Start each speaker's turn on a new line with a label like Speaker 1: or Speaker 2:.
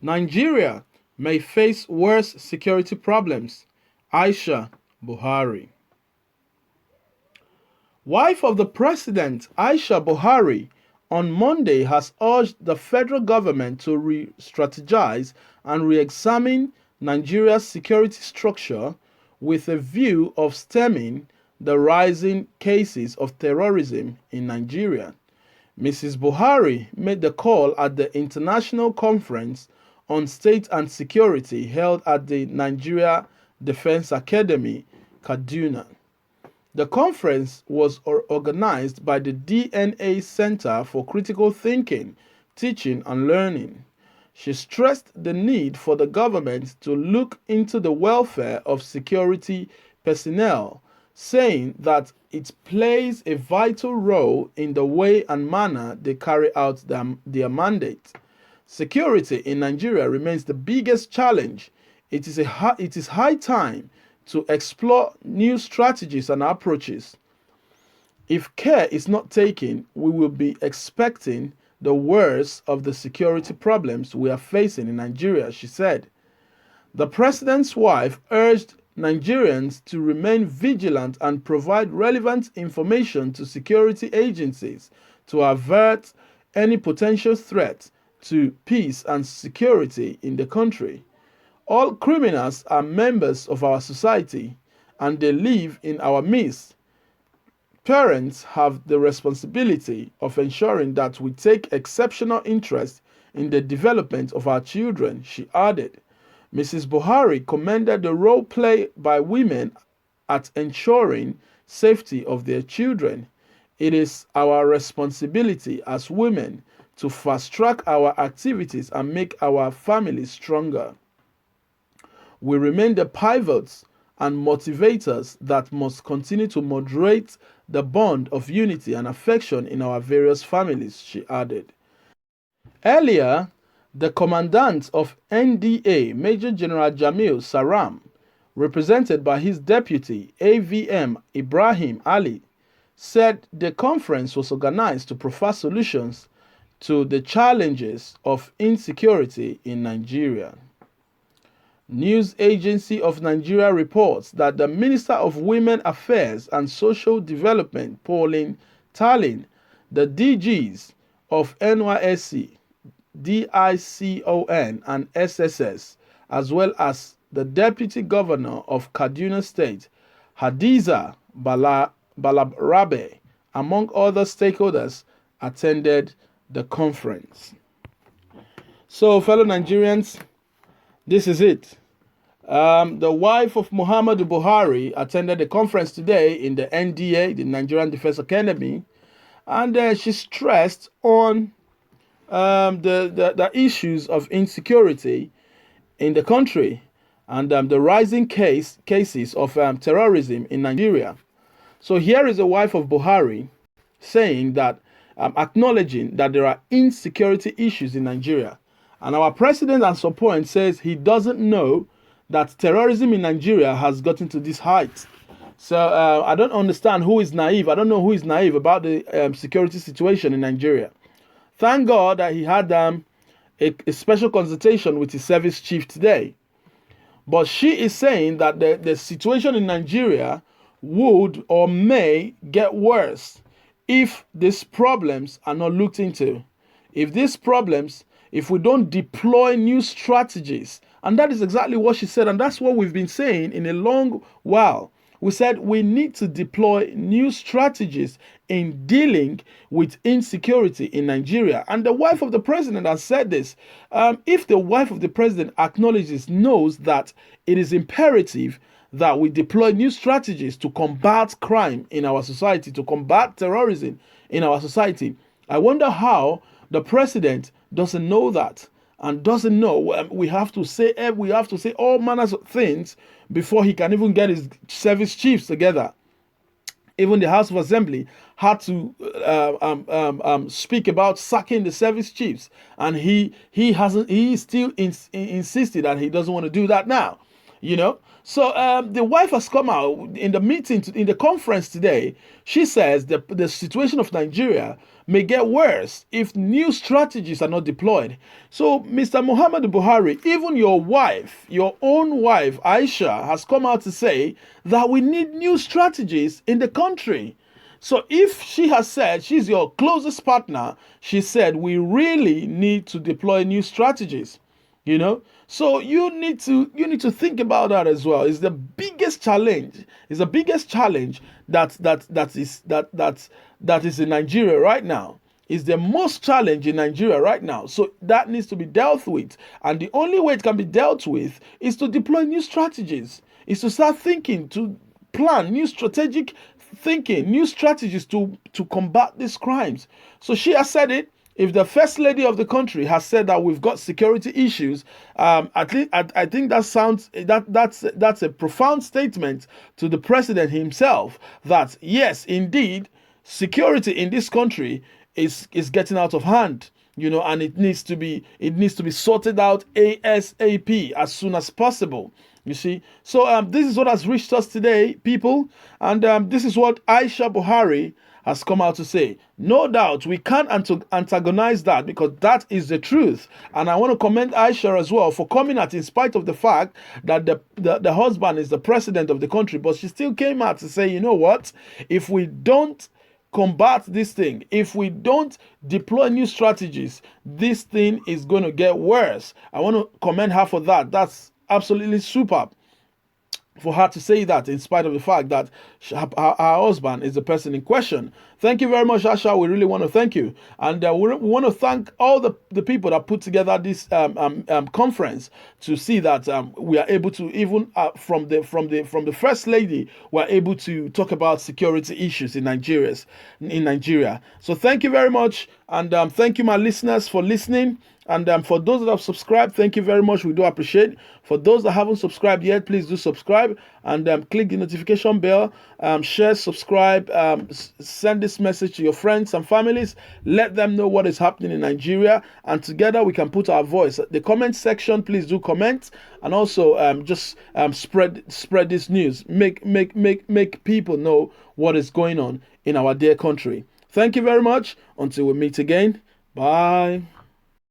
Speaker 1: Nigeria may face worse security problems. Aisha Buhari. Wife of the president, Aisha Buhari, on Monday has urged the federal government to re-strategize and re-examine Nigeria's security structure with a view of stemming the rising cases of terrorism in Nigeria. Mrs. Buhari made the call at the International Conference on State and Security held at the Nigeria Defense Academy, Kaduna. The conference was organized by the DNA Center for Critical Thinking, Teaching and Learning. She stressed the need for the government to look into the welfare of security personnel, saying that it plays a vital role in the way and manner they carry out their mandate. Security in Nigeria remains the biggest challenge. It is high time to explore new strategies and approaches. If care is not taken, we will be expecting the worst of the security problems we are facing in Nigeria, she said. The president's wife urged Nigerians to remain vigilant and provide relevant information to security agencies to avert any potential threat to peace and security in the country. All criminals are members of our society and they live in our midst. Parents have the responsibility of ensuring that we take exceptional interest in the development of our children, she added. Mrs. Buhari commended the role played by women at ensuring safety of their children. It is our responsibility as women to fast-track our activities and make our families stronger. We remain the pivots and motivators that must continue to moderate the bond of unity and affection in our various families, she added. Earlier, the commandant of NDA, Major General Jamil Saram, represented by his deputy, AVM Ibrahim Ali, said the conference was organized to provide solutions to the challenges of insecurity in Nigeria. News Agency of Nigeria reports that the Minister of Women Affairs and Social Development, Pauline Talin, the DGs of NYSC, DICON, and SSS, as well as the Deputy Governor of Kaduna State, Hadiza Balarabe, among other stakeholders, attended the conference. So, fellow Nigerians, this is it. The wife of Muhammadu Buhari attended the conference today in the NDA, the Nigerian Defense Academy, and she stressed on the issues of insecurity in the country and the rising cases of terrorism in Nigeria. So here is the wife of Buhari saying that, acknowledging that there are insecurity issues in Nigeria. And our president at some point says he doesn't know that terrorism in Nigeria has gotten to this height. So I don't understand who is naive. I don't know who is naive about the security situation in Nigeria. Thank God that he had a special consultation with his service chief today. But she is saying that the situation in Nigeria would or may get worse if these problems are not looked into. If we don't deploy new strategies, and that is exactly what she said, and that's what we've been saying in a long while. We said we need to deploy new strategies in dealing with insecurity in Nigeria. And the wife of the president has said this. If the wife of the president knows that it is imperative that we deploy new strategies to combat crime in our society, to combat terrorism in our society, I wonder how the president doesn't know that and doesn't know we have to say all manners of things before he can even get his service chiefs together. Even the House of Assembly had to speak about sacking the service chiefs, and he still insisted that he doesn't want to do that now. you know. So the wife has come out in the meeting, in the conference today. She says the situation of Nigeria may get worse if new strategies are not deployed. So, Mr. Muhammadu Buhari, even your wife, your own wife, Aisha, has come out to say that we need new strategies in the country. So if she has said, she's your closest partner, she said we really need to deploy new strategies, you know. So you need to think about that as well. It's the biggest challenge. It's the biggest challenge that is in Nigeria right now. Is the most challenge in Nigeria right now. So that needs to be dealt with. And the only way it can be dealt with is to deploy new strategies, is to start thinking, to plan new strategic thinking, new strategies to combat these crimes. So she has said it. If the first lady of the country has said that we've got security issues, at least I think that's a profound statement to the president himself. That yes, indeed, security in this country is getting out of hand, you know, and it needs to be sorted out ASAP, as soon as possible. You see, so this is what has reached us today, people, and this is what Aisha Buhari has come out to say. No doubt we can't antagonize that, because that is the truth. And I want to commend Aisha as well for coming out in spite of the fact that the husband is the president of the country, but she still came out to say, you know what, if we don't combat this thing, if we don't deploy new strategies, this thing is going to get worse. I want to commend her for that. That's absolutely superb for her to say that, in spite of the fact that her husband is the person in question. Thank you very much, Asha. We really want to thank you. And we want to thank all the people that put together this conference, to see that we are able to, even from the first lady, we're able to talk about security issues in Nigeria. So thank you very much. And thank you, my listeners, for listening. And for those that have subscribed, thank you very much. We do appreciate. For those that haven't subscribed yet, please do subscribe and click the notification bell. Share, subscribe, send this message to your friends and families. Let them know what is happening in Nigeria, and together we can put our voice. The comment section, please do comment, and also just spread this news. Make people know what is going on in our dear country. Thank you very much. Until we meet again. Bye.